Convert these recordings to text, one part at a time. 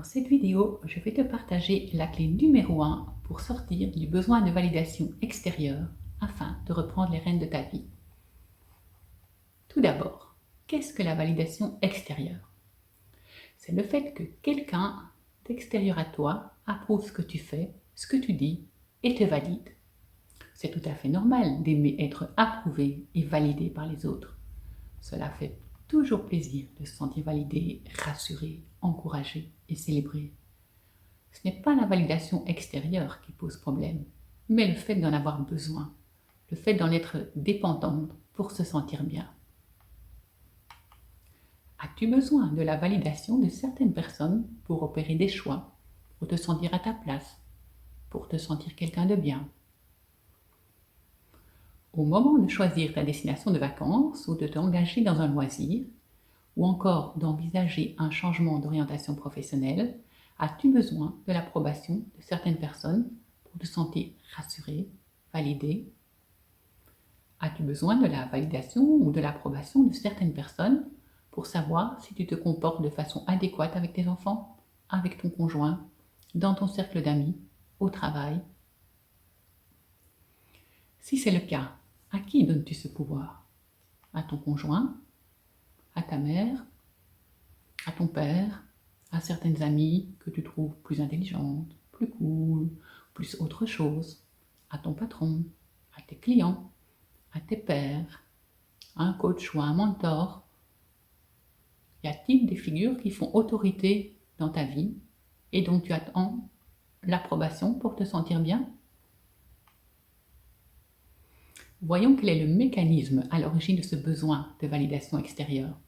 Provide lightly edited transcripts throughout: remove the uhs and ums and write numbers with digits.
Dans cette vidéo, je vais te partager la clé numéro 1 pour sortir du besoin de validation extérieure afin de reprendre les rênes de ta vie. Tout d'abord, qu'est-ce que la validation extérieure? C'est le fait que quelqu'un d'extérieur à toi approuve ce que tu fais, ce que tu dis et te valide. C'est tout à fait normal d'aimer être approuvé et validé par les autres. Cela fait toujours plaisir de se sentir validé, rassuré, encouragé et célébré. Ce n'est pas la validation extérieure qui pose problème, mais le fait d'en avoir besoin, le fait d'en être dépendante pour se sentir bien. As-tu besoin de la validation de certaines personnes pour opérer des choix, pour te sentir à ta place, pour te sentir quelqu'un de bien? Au moment de choisir ta destination de vacances ou de t'engager dans un loisir, ou encore d'envisager un changement d'orientation professionnelle, as-tu besoin de l'approbation de certaines personnes pour te sentir rassuré, validé? As-tu besoin de la validation ou de l'approbation de certaines personnes pour savoir si tu te comportes de façon adéquate avec tes enfants, avec ton conjoint, dans ton cercle d'amis, au travail? Si c'est le cas, à qui donnes-tu ce pouvoir? À ton conjoint? À ta mère? À ton père? À certaines amies que tu trouves plus intelligentes, plus cool, plus autre chose? À ton patron? À tes clients? À tes pairs? À un coach ou à un mentor? Y a-t-il des figures qui font autorité dans ta vie et dont tu attends l'approbation pour te sentir bien? Voyons quel est le mécanisme à l'origine de ce besoin de validation extérieure.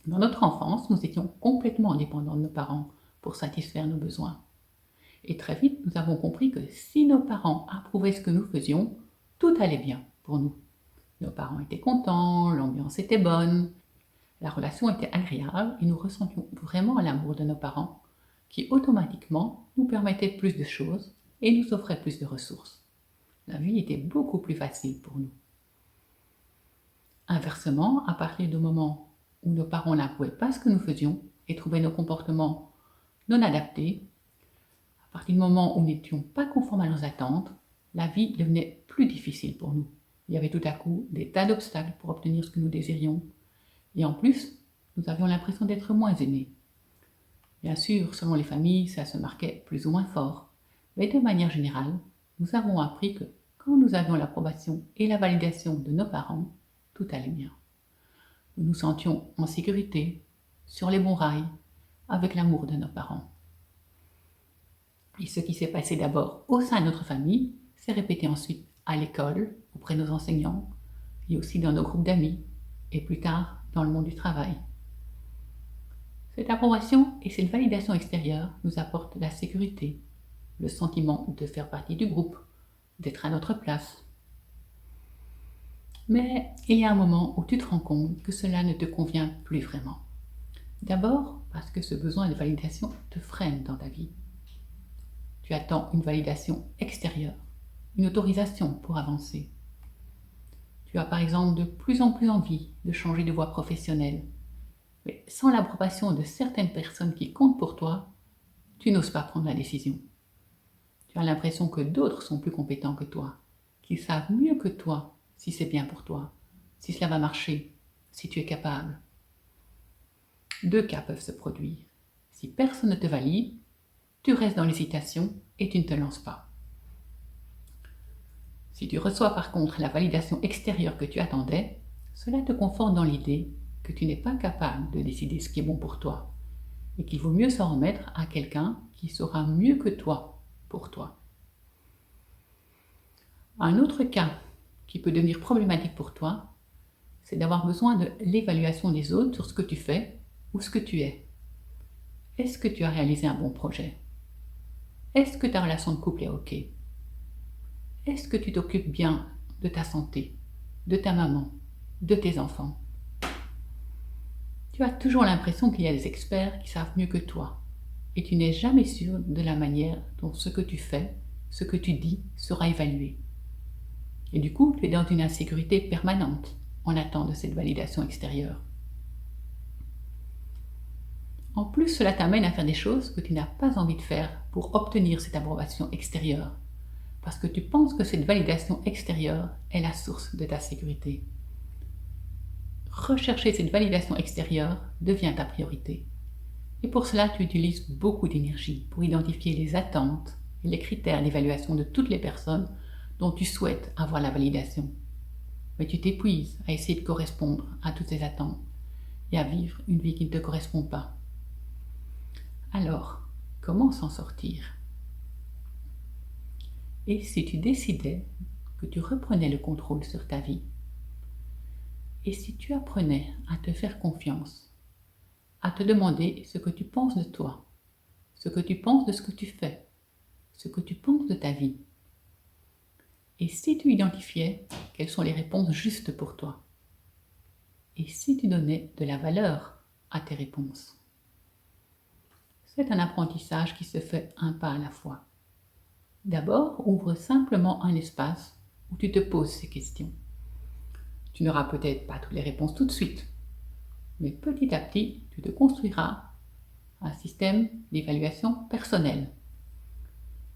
Dans notre enfance, nous étions complètement dépendants de nos parents pour satisfaire nos besoins. Et très vite, nous avons compris que si nos parents approuvaient ce que nous faisions, tout allait bien pour nous. Nos parents étaient contents, l'ambiance était bonne, la relation était agréable et nous ressentions vraiment l'amour de nos parents qui automatiquement nous permettait plus de choses et nous offrait plus de ressources. La vie était beaucoup plus facile pour nous. Inversement, à partir du moment où nos parents n'approuvaient pas ce que nous faisions et trouvaient nos comportements non adaptés, à partir du moment où nous n'étions pas conformes à leurs attentes, la vie devenait plus difficile pour nous. Il y avait tout à coup des tas d'obstacles pour obtenir ce que nous désirions. Et en plus, nous avions l'impression d'être moins aimés. Bien sûr, selon les familles, ça se marquait plus ou moins fort. Mais de manière générale, nous avons appris que quand nous avions l'approbation et la validation de nos parents, tout allait bien. Nous nous sentions en sécurité, sur les bons rails, avec l'amour de nos parents. Et ce qui s'est passé d'abord au sein de notre famille s'est répété ensuite à l'école, auprès de nos enseignants, et aussi dans nos groupes d'amis, et plus tard dans le monde du travail. Cette approbation et cette validation extérieure nous apportent la sécurité, le sentiment de faire partie du groupe, d'être à notre place. Mais il y a un moment où tu te rends compte que cela ne te convient plus vraiment. D'abord parce que ce besoin de validation te freine dans ta vie. Tu attends une validation extérieure, une autorisation pour avancer. Tu as par exemple de plus en plus envie de changer de voie professionnelle, mais sans l'approbation de certaines personnes qui comptent pour toi, tu n'oses pas prendre la décision. Tu as l'impression que d'autres sont plus compétents que toi, qu'ils savent mieux que toi si c'est bien pour toi, si cela va marcher, si tu es capable. Deux cas peuvent se produire. Si personne ne te valide, tu restes dans l'hésitation et tu ne te lances pas. Si tu reçois par contre la validation extérieure que tu attendais, cela te conforte dans l'idée que tu n'es pas capable de décider ce qui est bon pour toi et qu'il vaut mieux s'en remettre à quelqu'un qui saura mieux que toi pour toi. Un autre cas qui peut devenir problématique pour toi, c'est d'avoir besoin de l'évaluation des autres sur ce que tu fais ou ce que tu es. Est-ce que tu as réalisé un bon projet? Est-ce que ta relation de couple est OK? Est-ce que tu t'occupes bien de ta santé, de ta maman, de tes enfants? Tu as toujours l'impression qu'il y a des experts qui savent mieux que toi et tu n'es jamais sûr de la manière dont ce que tu fais, ce que tu dis sera évalué. Et du coup, tu es dans une insécurité permanente en attente de cette validation extérieure. En plus, cela t'amène à faire des choses que tu n'as pas envie de faire pour obtenir cette approbation extérieure, parce que tu penses que cette validation extérieure est la source de ta sécurité. Rechercher cette validation extérieure devient ta priorité. Et pour cela, tu utilises beaucoup d'énergie pour identifier les attentes et les critères d'évaluation de toutes les personnes dont tu souhaites avoir la validation. Mais tu t'épuises à essayer de correspondre à toutes ces attentes et à vivre une vie qui ne te correspond pas. Alors, comment s'en sortir? Et si tu décidais que tu reprenais le contrôle sur ta vie? Et si tu apprenais à te faire confiance, à te demander ce que tu penses de toi, ce que tu penses de ce que tu fais, ce que tu penses de ta vie? Et si tu identifiais quelles sont les réponses justes pour toi? Et si tu donnais de la valeur à tes réponses? C'est un apprentissage qui se fait un pas à la fois. D'abord, ouvre simplement un espace où tu te poses ces questions. Tu n'auras peut-être pas toutes les réponses tout de suite, mais petit à petit, tu te construiras un système d'évaluation personnelle.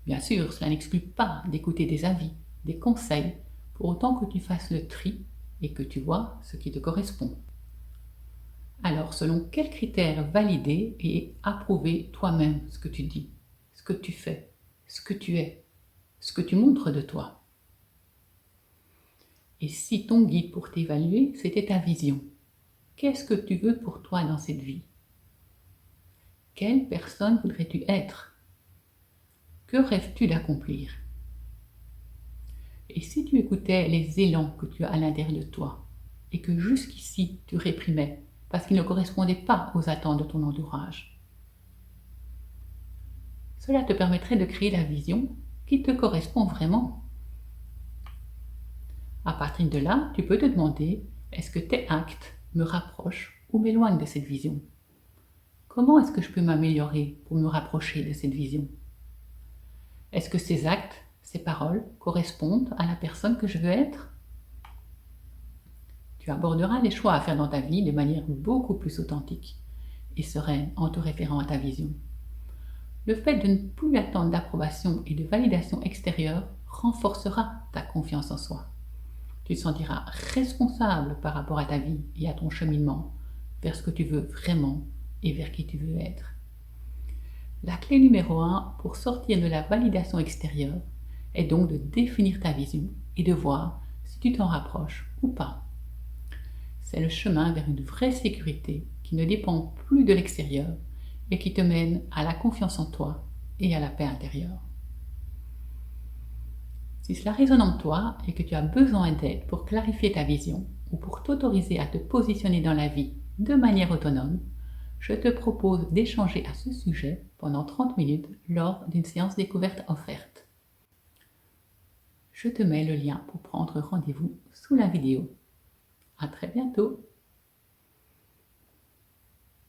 Bien sûr, cela n'exclut pas d'écouter des avis, des conseils, pour autant que tu fasses le tri et que tu vois ce qui te correspond. Alors, selon quels critères valider et approuver toi-même ce que tu dis, ce que tu fais, ce que tu es, ce que tu montres de toi? Et si ton guide pour t'évaluer, c'était ta vision, qu'est-ce que tu veux pour toi dans cette vie? Quelle personne voudrais-tu être? Que rêves-tu d'accomplir? Et si tu écoutais les élans que tu as à l'intérieur de toi et que jusqu'ici tu réprimais parce qu'ils ne correspondaient pas aux attentes de ton entourage? Cela te permettrait de créer la vision qui te correspond vraiment. À partir de là, tu peux te demander, est-ce que tes actes me rapprochent ou m'éloignent de cette vision? Comment est-ce que je peux m'améliorer pour me rapprocher de cette vision? Est-ce que ces actes, ces paroles correspondent à la personne que je veux être? Tu aborderas les choix à faire dans ta vie de manière beaucoup plus authentique et sereine en te référant à ta vision. Le fait de ne plus attendre d'approbation et de validation extérieure renforcera ta confiance en soi. Tu te sentiras responsable par rapport à ta vie et à ton cheminement vers ce que tu veux vraiment et vers qui tu veux être. La clé numéro 1 pour sortir de la validation extérieure est donc de définir ta vision et de voir si tu t'en rapproches ou pas. C'est le chemin vers une vraie sécurité qui ne dépend plus de l'extérieur et qui te mène à la confiance en toi et à la paix intérieure. Si cela résonne en toi et que tu as besoin d'aide pour clarifier ta vision ou pour t'autoriser à te positionner dans la vie de manière autonome, je te propose d'échanger à ce sujet pendant 30 minutes lors d'une séance découverte offerte. Je te mets le lien pour prendre rendez-vous sous la vidéo. À très bientôt!